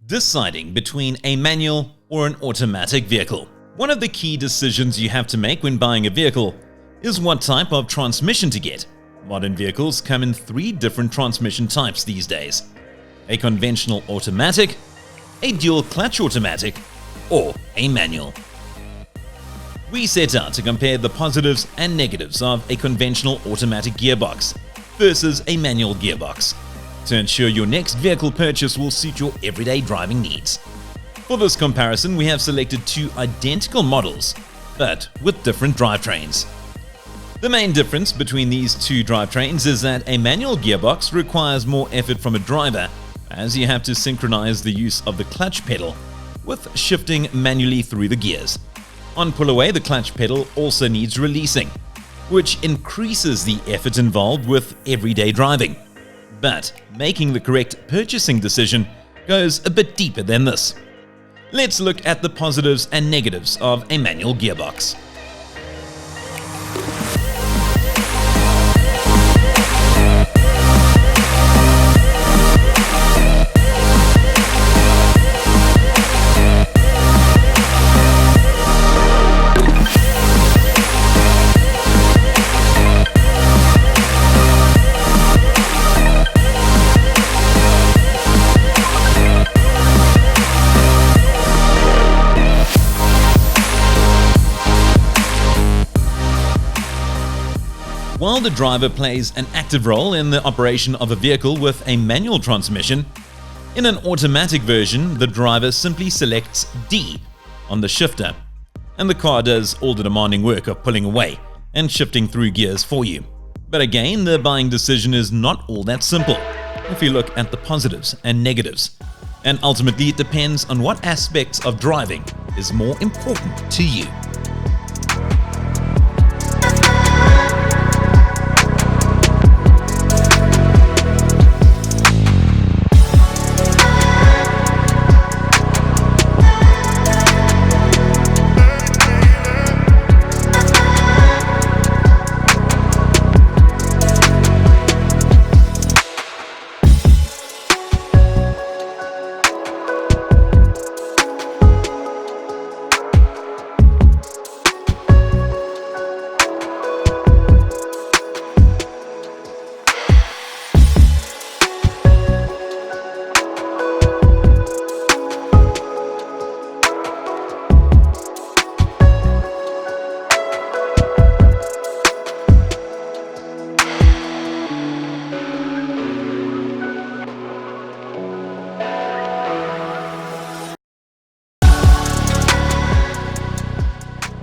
Deciding between a manual or an automatic vehicle. One of the key decisions you have to make when buying a vehicle is what type of transmission to get. Modern vehicles come in 3 different transmission types these days: a conventional automatic, a dual clutch automatic, or a manual. We set out to compare the positives and negatives of a conventional automatic gearbox versus a manual gearbox to ensure your next vehicle purchase will suit your everyday driving needs. For this comparison, we have selected 2 identical models, but with different drivetrains. The main difference between these 2 drivetrains is that a manual gearbox requires more effort from a driver, as you have to synchronize the use of the clutch pedal with shifting manually through the gears. On pull away, the clutch pedal also needs releasing, which increases the effort involved with everyday driving. But making the correct purchasing decision goes a bit deeper than this. Let's look at the positives and negatives of a manual gearbox. While the driver plays an active role in the operation of a vehicle with a manual transmission, in an automatic version, the driver simply selects D on the shifter, and the car does all the demanding work of pulling away and shifting through gears for you. But again, the buying decision is not all that simple if you look at the positives and negatives, and ultimately it depends on what aspects of driving is more important to you.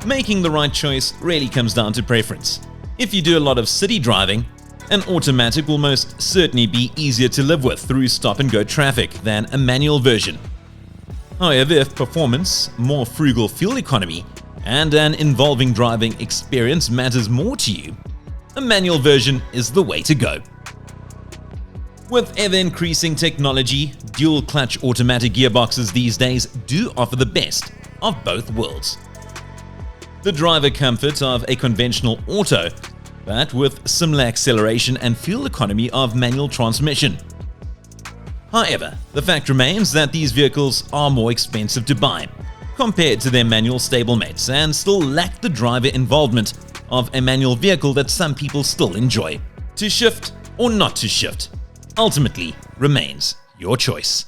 Making the right choice really comes down to preference. If you do a lot of city driving, an automatic will most certainly be easier to live with through stop-and-go traffic than a manual version. However, if performance, more frugal fuel economy, and an involving driving experience matters more to you, a manual version is the way to go. With ever-increasing technology, dual-clutch automatic gearboxes these days do offer the best of both worlds. The driver comfort of a conventional auto, but with similar acceleration and fuel economy of manual transmission. However, the fact remains that these vehicles are more expensive to buy compared to their manual stablemates and still lack the driver involvement of a manual vehicle that some people still enjoy. To shift or not to shift ultimately remains your choice.